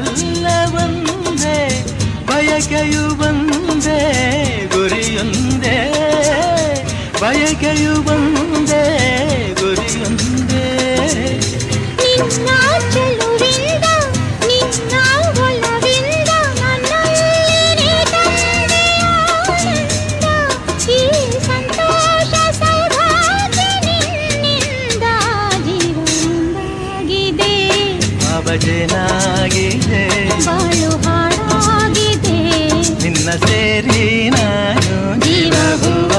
ಎಲ್ಲ ಒಂದೇ ಬಯಕೆಯು ಒಂದೇ ಗುರಿಯೊಂದೇ ಬಯಕೆಯು ಒಂದೇ ಗುರಿಯೊಂದೇ ನಿನ್ನ ಚೆಲುವಿಂದ ನಿನ್ನ ಒಲವಿಂದ ನನ್ನಲ್ಲಿ ತಂದೆ ಆನಂದ ಈ ಸಂತೋಷ ಸೌಭಾಗ್ಯ ನಿನ್ನಿಂದ ಜೀವನವಾಗಿದೆ ಅವಜನಾಗಿದೆ ಬಾಳು ಹಾಡಾಗಿದೆ ನಿನ್ನ ಸೇರಿ ನಾನು ಜೀವ ಹೂವ